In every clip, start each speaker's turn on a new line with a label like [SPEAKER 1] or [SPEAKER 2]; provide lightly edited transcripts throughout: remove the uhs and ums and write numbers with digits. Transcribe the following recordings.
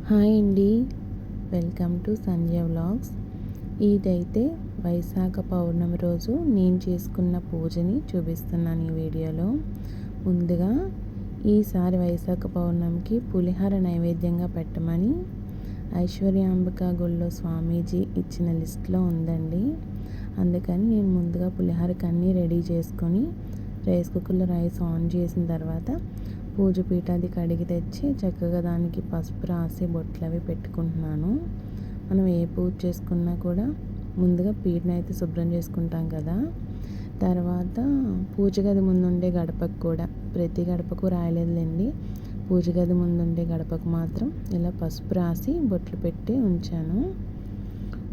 [SPEAKER 1] Hi అండి, welcome to Sanjay vlogs. ఇదైతే వైశాఖ పౌర్ణమి రోజు నేను చేసుకున్న పూజని చూపిస్తున్నాను ఈ వీడియోలో. ముందుగా ఈసారి వైశాఖ పౌర్ణమికి పులిహార నైవేద్యంగా పెట్టమని ఐశ్వర్యాంబిక గుళ్ళో స్వామీజీ ఇచ్చిన లిస్ట్లో ఉందండి. అందుకని నేను ముందుగా పులిహారకి అన్నీ రెడీ చేసుకొని రైస్ కుక్కర్లో రైస్ ఆన్ చేసిన తర్వాత పూజ పీట అది కడిగి తెచ్చి చక్కగా దానికి పసుపు రాసి బొట్లవి పెట్టుకుంటున్నాను. మనం ఏ పూజ చేసుకున్నా కూడా ముందుగా పీటను అయితే శుభ్రం చేసుకుంటాం కదా. తర్వాత పూజ గది ముందుండే గడపకు కూడా, ప్రతి గడపకు రాయలేదులేండి, పూజ గది ముందుండే గడపకు మాత్రం ఇలా పసుపు రాసి బొట్లు పెట్టి ఉంచాను.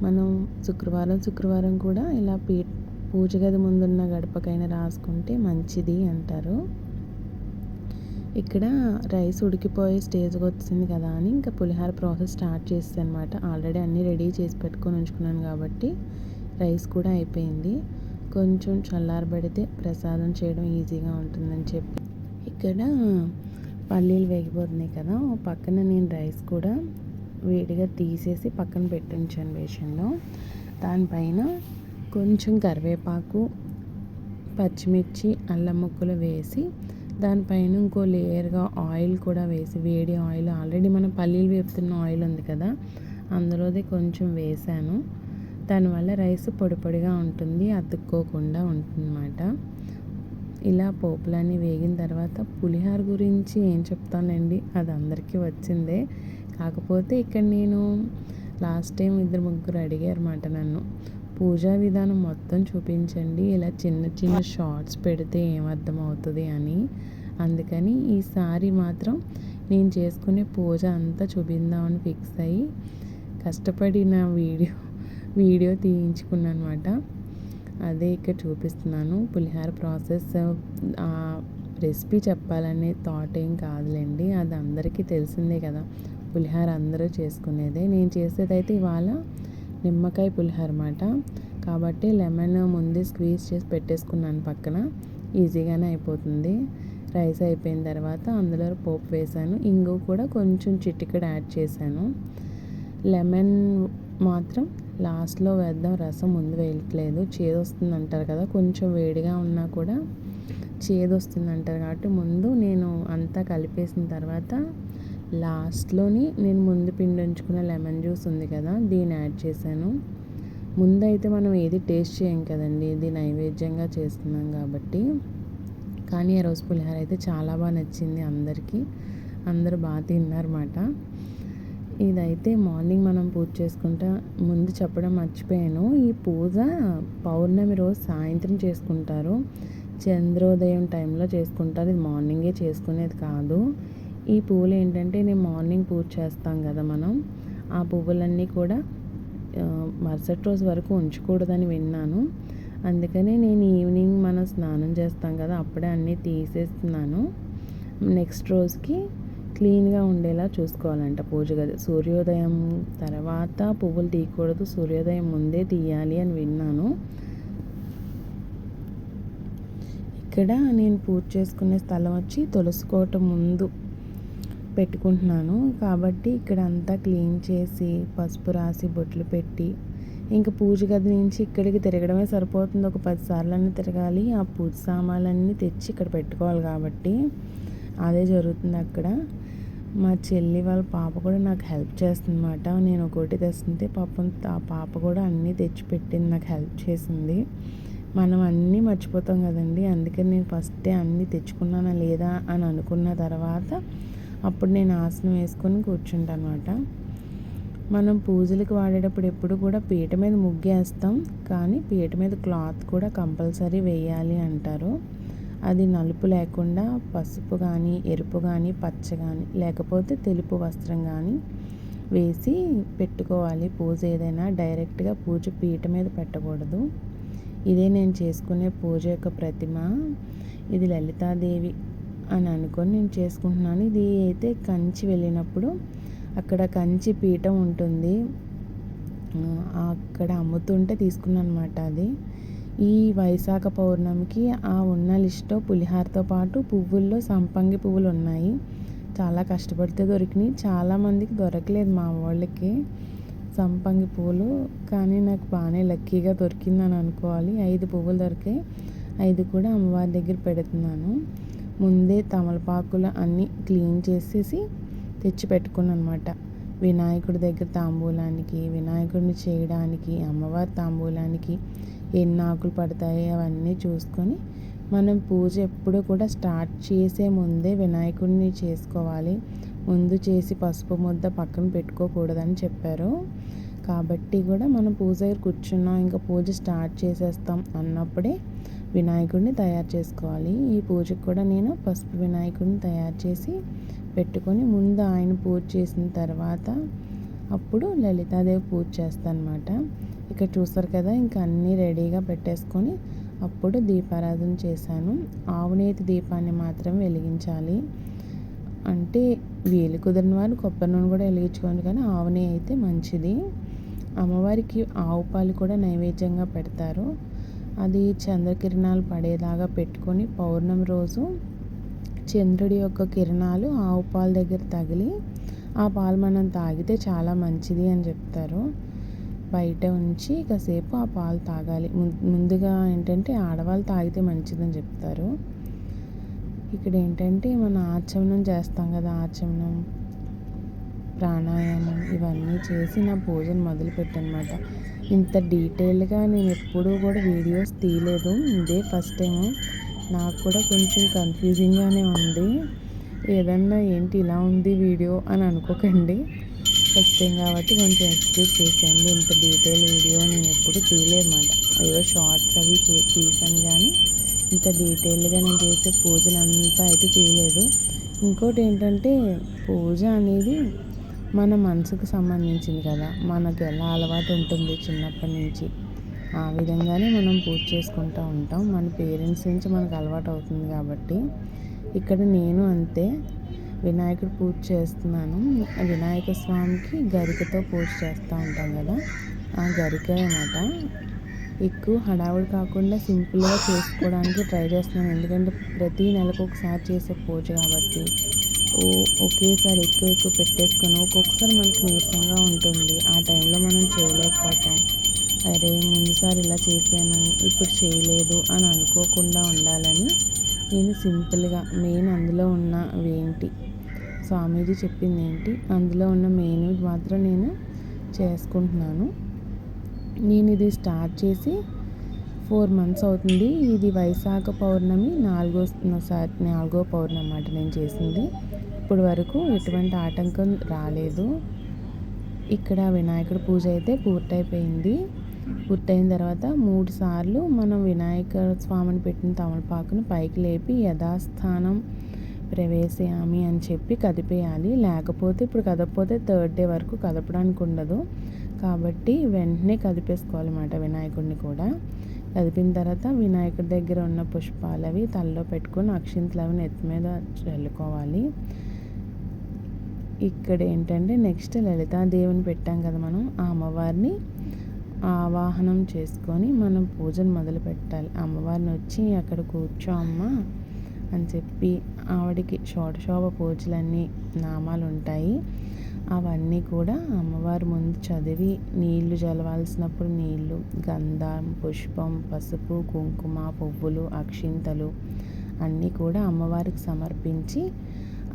[SPEAKER 1] మనం శుక్రవారం కూడా ఇలా పూజ గది ముందున్న గడపకైనా రాసుకుంటే మంచిది అంటారు. ఇక్కడ రైస్ ఉడికిపోయే స్టేజ్కి వచ్చింది కదా అని ఇంకా పులిహార ప్రాసెస్ స్టార్ట్ చేస్తాను అనమాట. ఆల్రెడీ అన్నీ రెడీ చేసి పెట్టుకొని ఉంచుకున్నాను కాబట్టి రైస్ కూడా అయిపోయింది. కొంచెం చల్లారబడితే ప్రసాదం చేయడం ఈజీగా ఉంటుందని చెప్పి ఇక్కడ పల్లీలు వేగిపోతున్నాయి కదా, పక్కన నేను రైస్ కూడా వేడిగా తీసేసి పక్కన పెట్టించాను బేషన్లో. దానిపైన కొంచెం కరివేపాకు, పచ్చిమిర్చి, అల్లం ముక్కలు వేసి దానిపైన ఇంకో లేయర్గా ఆయిల్ కూడా వేసి, వేడి ఆయిల్, ఆల్రెడీ మనం పల్లీలు వేపుతున్న ఆయిల్ ఉంది కదా అందులోది కొంచెం వేసాను. దానివల్ల రైస్ పొడి పొడిగా ఉంటుంది, అతుక్కోకుండా ఉంటుందన్నమాట. ఇలా పోపులన్నీ వేగిన తర్వాత పులిహార గురించి ఏం చెప్తానండి, అది అందరికీ వచ్చిందే. కాకపోతే ఇక్కడ నేను లాస్ట్ టైం 2-3 అడిగారన్నమాట నన్ను, పూజా విధానం మొత్తం చూపించండి, ఇలా చిన్న చిన్న షార్ట్స్ పెడితే ఏమర్థం అవుతుంది అని. అందుకని ఈసారి మాత్రం నేను చేసుకునే పూజ అంతా చూపిందామని ఫిక్స్ అయ్యి కష్టపడి నా వీడియో తీయించుకున్నాను అనమాట. అదే ఇక్కడ చూపిస్తున్నాను. పులిహార ప్రాసెస్ రెసిపీ చెప్పాలనే థాట్ ఏం కాదులేండి, అది అందరికీ తెలిసిందే కదా, పులిహార అందరూ చేసుకునేదే. నేను చేసేదైతే ఇవాళ నిమ్మకాయ పులిహార అన్నమాట. కాబట్టి లెమన్ ముందే స్క్వీజ్ చేసి పెట్టేసుకున్నాను పక్కన, ఈజీగానే అయిపోతుంది. రైస్ అయిపోయిన తర్వాత అందులో పోపు వేసాను, ఇంగు కూడా కొంచెం చిటికెడు యాడ్ చేశాను. లెమన్ మాత్రం లాస్ట్లో వేద్దాం, రసం ముందు వేయట్లేదు, చేదు వస్తుంది అంటారు కదా, కొంచెం వేడిగా ఉన్నా కూడా చేదు వస్తుంది అంటారు. కాబట్టి ముందు నేను అంతా కలిపేసిన తర్వాత లాస్ట్లోని నేను ముందు పిండి ఉంచుకున్న లెమన్ జ్యూస్ ఉంది కదా దీన్ని యాడ్ చేశాను. ముందైతే మనం ఏది టేస్ట్ చేయం కదండి, ఇది నైవేద్యంగా చేస్తున్నాం కాబట్టి. కానీ ఆ రోజు పులిహార అయితే చాలా బాగా నచ్చింది అందరికీ, అందరూ బాగా తిన్నారన్నమాట. ఇదైతే మార్నింగ్ మనం పూజ చేసుకుంటా, ముందు చెప్పడం మర్చిపోయాను, ఈ పూజ పౌర్ణమి రోజు సాయంత్రం చేసుకుంటారు, చంద్రోదయం టైంలో చేసుకుంటారు. ఇది మార్నింగే చేసుకునేది కాదు. ఈ పువ్వులు ఏంటంటే నేను మార్నింగ్ పూజ చేస్తాం కదా మనం, ఆ పువ్వులన్నీ కూడా మరుసటి రోజు వరకు ఉంచకూడదని విన్నాను. అందుకని నేను ఈవినింగ్ మనం స్నానం చేస్తాం కదా అప్పుడే అన్నీ తీసేస్తున్నాను. నెక్స్ట్ రోజుకి క్లీన్గా ఉండేలా చూసుకోవాలంట పూజ గది. సూర్యోదయం తర్వాత పువ్వులు తీయకూడదు, సూర్యోదయం ముందే తీయాలి అని విన్నాను. ఇక్కడ నేను పూజ చేసుకునే స్థలం వచ్చి తులసి కోట ముందు పెట్టుకుంటున్నాను కాబట్టి ఇక్కడ అంతా క్లీన్ చేసి పసుపు రాసి బొట్లు పెట్టి ఇంకా పూజ గది నుంచి ఇక్కడికి తిరగడమే సరిపోతుంది. ఒక 10 సార్లన్నీ తిరగాలి, ఆ పూజ సామాన్లన్నీ తెచ్చి ఇక్కడ పెట్టుకోవాలి కాబట్టి అదే జరుగుతుంది అక్కడ. మా చెల్లి వాళ్ళ పాప కూడా నాకు హెల్ప్ చేస్తుందన్నమాట. నేను ఒకటి తెస్తుంటే పాపం ఆ పాప కూడా అన్నీ తెచ్చిపెట్టింది, నాకు హెల్ప్ చేసింది. మనం అన్నీ మర్చిపోతాం కదండి, అందుకని నేను ఫస్టే అన్నీ తెచ్చుకున్నానా లేదా అని అనుకున్న తర్వాత అప్పుడు నేను ఆసనం వేసుకొని కూర్చుంటాను అనమాట. మనం పూజలకు వాడేటప్పుడు ఎప్పుడు కూడా పీట మీద ముగ్గేస్తాం, కానీ పీట మీద క్లాత్ కూడా కంపల్సరీ వేయాలి అంటారు. అది నలుపు లేకుండా పసుపు కానీ, ఎరుపు కానీ, పచ్చ కానీ, లేకపోతే తెలుపు వస్త్రం కానీ వేసి పెట్టుకోవాలి. పూజ ఏదైనా డైరెక్ట్గా పూజ పీట మీద పెట్టకూడదు. ఇదే నేను చేసుకునే పూజ యొక్క ప్రతిమ. ఇది లలితాదేవి అని అనుకొని నేను చేసుకుంటున్నాను. ఇది అయితే కంచి వెళ్ళినప్పుడు అక్కడ కంచి పీఠం ఉంటుంది, అక్కడ అమ్ముతుంటే తీసుకున్నాను అనమాట. అది ఈ వైశాఖ పౌర్ణమికి ఆ ఉన్న లిస్టులో పులిహారతో పాటు పువ్వుల్లో సంపంగి పువ్వులు ఉన్నాయి. చాలా కష్టపడితే దొరికినాయి. చాలామందికి దొరకలేదు మా వాళ్ళకి సంపంగి పూలు. కానీ నాకు బాగానే లక్కీగా దొరికిందని అనుకోవాలి. 5 పువ్వులు దొరికాయి. 5 కూడా అమ్మవారి దగ్గర పెడుతున్నాను. ముందే తమలపాకులు అన్నీ క్లీన్ చేసేసి తెచ్చి పెట్టుకున్నాను అనమాట. వినాయకుడి దగ్గర తాంబూలానికి, వినాయకుడిని చేయడానికి, అమ్మవారి తాంబూలానికి ఎన్ని ఆకులు పడతాయి అవన్నీ చూసుకొని మనం పూజ ఎప్పుడు కూడా స్టార్ట్ చేసే ముందే వినాయకుడిని చేసుకోవాలి. ముందు చేసి పసుపు ముద్ద పక్కన పెట్టుకోకూడదని చెప్పారు. కాబట్టి కూడా మనం పూజ దగ్గర కూర్చున్నాం, ఇంకా పూజ స్టార్ట్ చేసేస్తాం అన్నప్పుడే వినాయకుడిని తయారు చేసుకోవాలి. ఈ పూజకు కూడా నేను పసుపు వినాయకుడిని తయారు చేసి పెట్టుకొని ముందు ఆయన పూజ చేసిన తర్వాత అప్పుడు లలితాదేవి పూజ చేస్తాను అనమాట. ఇక్కడ చూస్తారు కదా, ఇంకా అన్నీ రెడీగా పెట్టేసుకొని అప్పుడు దీపారాధన చేశాను. ఆవునేతి దీపాన్ని మాత్రం వెలిగించాలి. అంటే వీలు కుదిరిన వారు కొబ్బరి నూనె కూడా వెలిగించుకోండి, కానీ ఆవు నెయ్యి అయితే మంచిది. అమ్మవారికి ఆవు పాలు కూడా నైవేద్యంగా పెడతారు. అది చంద్రకిరణాలు పడేలాగా పెట్టుకొని పౌర్ణమి రోజు చంద్రుడి యొక్క కిరణాలు ఆవు పాల దగ్గర తగిలి ఆ పాలు మనం తాగితే చాలా మంచిది అని చెప్తారు. బయట ఉంచి కాసేపు ఆ పాలు తాగాలి. ముందుగా ఏంటంటే ఆడవాళ్ళు తాగితే మంచిదని చెప్తారు. ఇక్కడ ఏంటంటే మన ఆచమనం చేస్తాం కదా, ఆచమనం ప్రాణాయామం ఇవన్నీ చేసి నా పూజను మొదలుపెట్టనమాట. ఇంత డీటెయిల్గా నేను ఎప్పుడూ కూడా వీడియోస్ తీయలేదు, ఇదే ఫస్ట్ టైము. నాకు కూడా కొంచెం కన్ఫ్యూజింగ్గానే ఉంది. ఏదన్నా ఏంటి ఇలా ఉంది వీడియో అని అనుకోకండి. ఫస్ట్ టైం కాబట్టి కొంచెం ఎక్స్క్యూజ్ చేసేయండి. ఇంత డీటెయిల్ వీడియో నేను ఎప్పుడు తీయలేదన్నమాట. ఏదో షార్ట్స్ అవి తీసాను, కానీ ఇంత డీటెయిల్గా నేను చేసే పూజనంతా అయితే తీయలేదు. ఇంకోటి ఏంటంటే పూజ అనేది మన మనసుకు సంబంధించింది కదా, మనకు ఎలా అలవాటు ఉంటుంది చిన్నప్పటి నుంచి ఆ విధంగానే మనం పూజ చేసుకుంటూ ఉంటాం. మన పేరెంట్స్ నుంచి మనకు అలవాటు అవుతుంది కాబట్టి ఇక్కడ నేను అంతే వినాయకుడు పూజ చేస్తున్నాను. వినాయక స్వామికి గరికతో పూజ చేస్తూ ఉంటాం కదా, ఆ గరిక అన్నమాట. ఎక్కువ హడావుడి కాకుండా సింపుల్గా చేసుకోవడానికి ట్రై చేస్తున్నాను. ఎందుకంటే ప్రతి నెలకు ఒకసారి చేసే పూజ కాబట్టి ఒకేసారి ఎక్కువ పెట్టేసుకొని ఒక్కొక్కసారి మనకి నీరసంగా ఉంటుంది. ఆ టైంలో మనం చేయలేకపోతాం. అరే ముందుసారి ఇలా చేశాను ఇప్పుడు చేయలేదు అని అనుకోకుండా ఉండాలని నేను సింపుల్గా మెయిన్ అందులో ఉన్న ఏంటి స్వామీజీ చెప్పింది ఏంటి అందులో ఉన్న మెయిన్ మాత్రం నేను చేసుకుంటున్నాను. నేను ఇది స్టార్ట్ చేసి 4 months అవుతుంది. ఇది వైశాఖ పౌర్ణమి 4వ పౌర్ణమి అన్నమాట నేను చేసింది. ఇప్పుడు వరకు ఎటువంటి ఆటంకం రాలేదు. ఇక్కడ వినాయకుడి పూజ అయితే పూర్తయిపోయింది. పూర్తయిన తర్వాత 3 సార్లు మనం వినాయక స్వామిని పెట్టిన తమలపాకును పైకి లేపి యథాస్థానం ప్రవేశయామి అని చెప్పి కదిపేయాలి. లేకపోతే ఇప్పుడు కదపపోతే 3rd day వరకు కదపడానికి ఉండదు. కాబట్టి వెంటనే కదిపేసుకోవాలన్నమాట వినాయకుడిని కూడా. కదిపిన తర్వాత వినాయకుడి దగ్గర ఉన్న పుష్పాలు అవి తలలో పెట్టుకొని అక్షింతలు అవి నెత్తి మీద చల్లుకోవాలి. ఇక్కడ ఏంటంటే నెక్స్ట్ లలితాదేవిని పెట్టాం కదా మనం, ఆ అమ్మవారిని ఆవాహనం చేసుకొని మనం పూజను మొదలు పెట్టాలి. అమ్మవారిని వచ్చి అక్కడ కూర్చో అమ్మ అని చెప్పి ఆవిడికి షోడశోభ పూజలన్నీ నామాలు ఉంటాయి, అవన్నీ కూడా అమ్మవారి ముందు చదివి నీళ్లు చల్లవలసినప్పుడు నీళ్లు, గంధం, పుష్పం, పసుపు, కుంకుమ, పువ్వులు, అక్షింతలు అన్నీ కూడా అమ్మవారికి సమర్పించి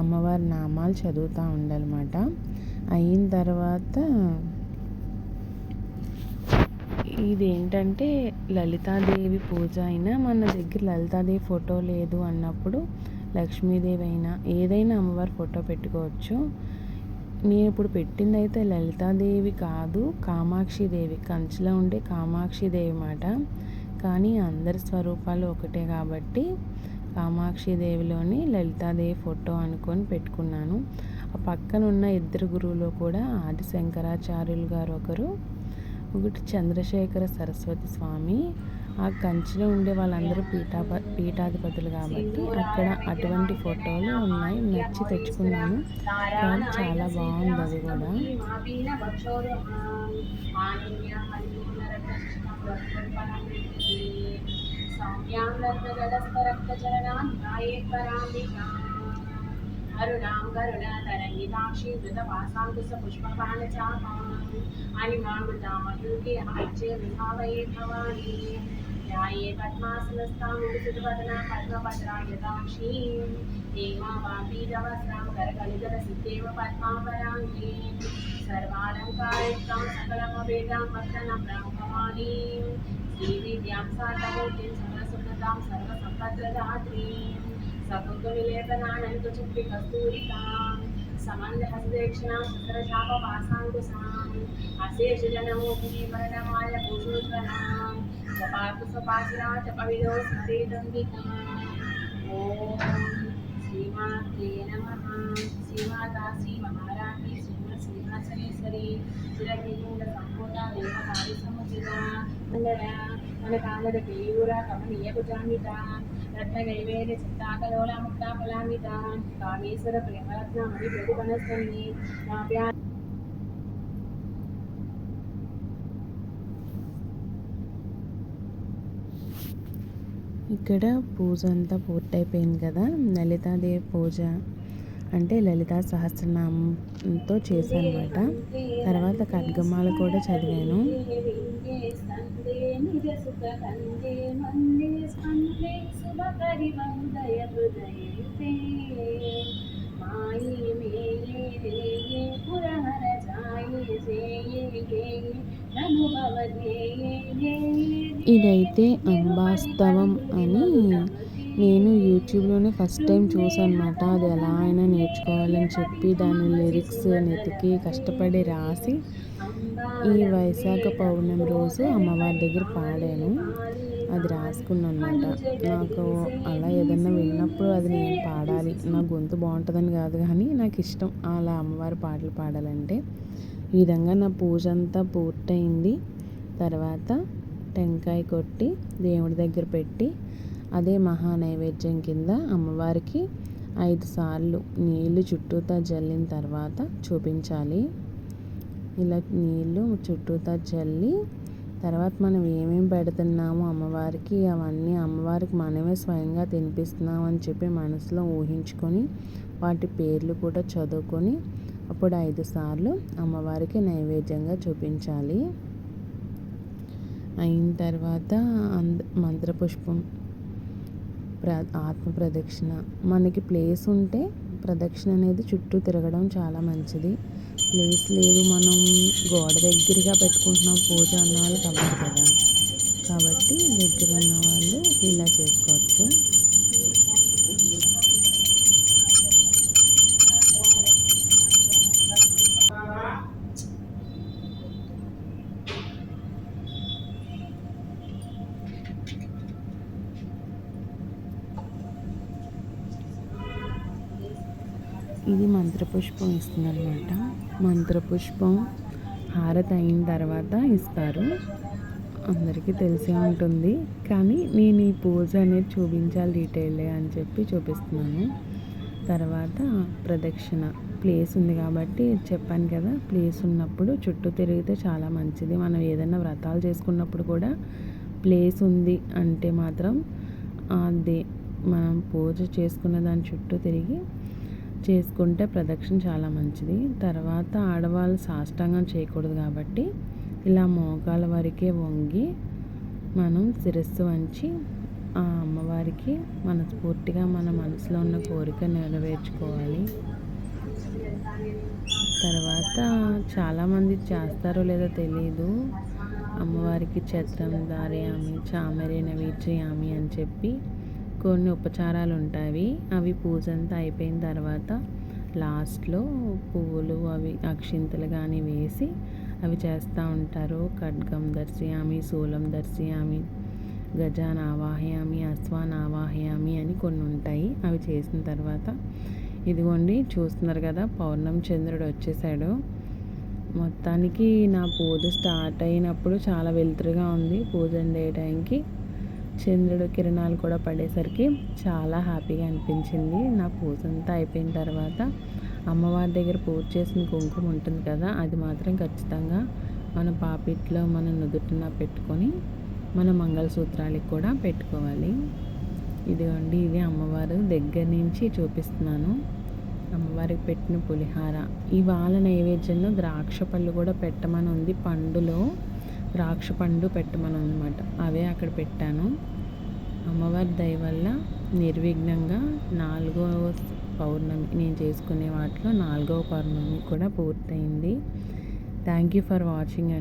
[SPEAKER 1] అమ్మవారి నామాలు చదువుతూ ఉండాలన్నమాట. అయిన తర్వాత ఇదేంటంటే లలితాదేవి పూజ అయినా మన దగ్గర లలితాదేవి ఫోటో లేదు అన్నప్పుడు లక్ష్మీదేవి అయినా ఏదైనా అమ్మవారి ఫోటో పెట్టుకోవచ్చు. నేను ఇప్పుడు పెట్టింది అయితే లలితాదేవి కాదు, కామాక్షిదేవి, కంచిలో ఉండే కామాక్షిదేవి మాట. కానీ అందరి స్వరూపాలు ఒకటే కాబట్టి కామాక్షిదేవిలోని లలితాదేవి ఫోటో అనుకొని పెట్టుకున్నాను. ఆ పక్కన ఉన్న ఇద్దరు గురువులు కూడా ఆది శంకరాచార్యులు గారు ఒకటి చంద్రశేఖర సరస్వతి స్వామి. ఆ కంచిలో ఉండే వాళ్ళందరూ పీఠాధిపతులు కాబట్టి అక్కడ అటువంటి ఫోటోలు ఉన్నాయి, నచ్చి తెచ్చుకున్నాను. కానీ చాలా బాగుంది అది కూడా.
[SPEAKER 2] अरुणां करुणातरङ्गिताक्षीं धृतपाशाङ्कुशपुष्पबाणचापाम् अणिमामृतामयूके हाच्ये विभावये भवानी ध्याये पद्मासनस्थां विसुतवदना पद्मभद्रायताक्षीं हेमावापीतवस्त्रां करकलितरसिद्धेव पद्मावराङ्गीं सर्वालङ्कारयुक्तां सकलमवेदां वन्दनं भवानीं श्रीविद्यां साधमूर्तिं सर्वसुखदां सर्वसम्पद्रदात्रीं सकुङ्कुमलेपनानन्दचुम्बि कस्तूरिकां समन्दहस्तेक्षणां सहस्रशापवासाङ्कुशाम् अशेषजनमोहिनी वर्णमाल भूषोज्वलां जपातु स्वपाशिरा जपविदो स्मरेदम्बिकाम् ॐ श्रीमात्रे नमः श्रीमाता श्रीमहाराज्ञी श्रीमत्सिंहासनेश्वरी चिरकिरीटसम्पूर्णा देवकार्यसमुचिता मण्डला मनकामद केयूर कमनीयभुजान्विता रत्नगैवेर्य चित्ताकलोला मुक्ताफलान्विता कामेश्वर प्रेमरत्नमणि प्रतिपनस्तन्नि नाभ्या
[SPEAKER 1] ఇక్కడ పూజ అంతా పూర్తయిపోయింది కదా. లలితాదేవి పూజ అంటే లలితా సహస్రనామంతో చేశాను అనమాట. తర్వాత ఖడ్గమాల కూడా చదివాను. ఇదైతే అంబాస్తవం అని నేను యూట్యూబ్లోనే ఫస్ట్ టైం చూసాను అనమాట. అది ఎలా అయినా నేర్చుకోవాలని చెప్పి దాని లిరిక్స్ వెతికి కష్టపడి రాసి ఈ వైశాఖ పౌర్ణమి రోజు అమ్మవారి దగ్గర పాడాను. అది రాసుకున్నాను అనమాట. నాకు అలా ఏదన్నా విన్నప్పుడు అది నేను పాడాలి, నా గొంతు బాగుంటుందని కాదు కానీ నాకు ఇష్టం అలా అమ్మవారి పాటలు పాడాలంటే. ఈ విధంగా నా పూజ అంతా పూర్తయింది. తర్వాత టెంకాయ కొట్టి దేవుడి దగ్గర పెట్టి అదే మహా నైవేద్యం కింద అమ్మవారికి 5 సార్లు నీళ్ళు చుట్టూతా జల్లిన తర్వాత చూపించాలి. ఇలా నీళ్ళు చుట్టూతా జల్లి తర్వాత మనం ఏమేమి పెడుతున్నామో అమ్మవారికి అవన్నీ అమ్మవారికి మనమే స్వయంగా తినిపిస్తున్నాం అని చెప్పి మనసులో ఊహించుకొని వాటి పేర్లు కూడా చదువుకొని అప్పుడు 5 సార్లు అమ్మవారికి నైవేద్యంగా చూపించాలి. అయిన తర్వాత మంత్రపుష్పం ఆత్మ ప్రదక్షిణ. మనకి ప్లేస్ ఉంటే ప్రదక్షిణ అనేది చుట్టూ తిరగడం చాలా మంచిది. ప్లేస్ లేదు, మనం గోడ దగ్గరగా పెట్టుకుంటున్నాం పూజ అన్న వాళ్ళకి అవ్వదు కదా. కాబట్టి దగ్గర ఉన్న వాళ్ళు ఇలా చేసుకోవచ్చు. ఇది మంత్రపుష్పం ఇస్తుందన్నమాట. మంత్రపుష్పం హారతి అయిన తర్వాత ఇస్తారు. అందరికీ తెలిసే ఉంటుంది కానీ నేను ఈ పూజ అనేది చూపించాలి డీటెయిల్గా అని చెప్పి చూపిస్తున్నాను. తర్వాత ప్రదక్షిణ ప్లేస్ ఉంది కాబట్టి చెప్పాను కదా, ప్లేస్ ఉన్నప్పుడు చుట్టూ తిరిగితే చాలా మంచిది. మనం ఏదైనా వ్రతాలు చేసుకున్నప్పుడు కూడా ప్లేస్ ఉంది అంటే మాత్రం అదే మనం పూజ చేసుకున్న దాని చుట్టూ తిరిగి చేసుకుంటే ప్రదక్షిణ చాలా మంచిది. తర్వాత ఆడవాళ్ళు సాష్టాంగం చేయకూడదు కాబట్టి ఇలా మోకాల వరకే వంగి మనం శిరస్సు వంచి ఆ అమ్మవారికి మనస్ఫూర్తిగా మన మనసులో ఉన్న కోరిక నెరవేర్చుకోవాలి. తర్వాత చాలామంది చేస్తారో లేదో తెలీదు, అమ్మవారికి ఛత్రం ధారయామి చామరేన వీర్చయామి అని చెప్పి కొన్ని ఉపచారాలు ఉంటాయి. అవి పూజ అంతా అయిపోయిన తర్వాత లాస్ట్లో పువ్వులు అవి అక్షింతలు కానీ వేసి అవి చేస్తూ ఉంటారు. ఖడ్గం దర్శయామి, శూలం దర్శయామి, గజాన్ ఆవాహయామి, అశ్వాన్ ఆవాహయామి అని కొన్ని ఉంటాయి. అవి చేసిన తర్వాత ఇదిగోండి చూస్తున్నారు కదా, పౌర్ణమి చంద్రుడు వచ్చేసాడు. మొత్తానికి నా పూజ స్టార్ట్ అయినప్పుడు చాలా వెలుతురుగా ఉంది. పూజ అయ్యే టైంకి చంద్రుడు కిరణాలు కూడా పడేసరికి చాలా హ్యాపీగా అనిపించింది. నా పూజ అంతా అయిపోయిన తర్వాత అమ్మవారి దగ్గర పూజ చేసిన కుంకుమ ఉంటుంది కదా, అది మాత్రం ఖచ్చితంగా మన పాపిట్లో మన నుదుటిన పెట్టుకొని మన మంగళసూత్రాలకు కూడా పెట్టుకోవాలి. ఇదిగోండి ఇది అమ్మవారు దగ్గర నుంచి చూపిస్తున్నాను. అమ్మవారికి పెట్టిన పులిహార. ఇవాళ నైవేద్యంలో ద్రాక్ష పళ్ళు కూడా పెట్టమని ఉంది. పండులో ద్రాక్ష పండు పెట్టమని ఉందన్నమాట. అవే అక్కడ పెట్టాను. అమ్మవారి దయ వల్ల నిర్విఘ్నంగా 4వ పౌర్ణమి నేను చేసుకునే వాటిలో 4వ పౌర్ణమి కూడా పూర్తయింది. థ్యాంక్ యూ ఫర్ వాచింగ్ అండి.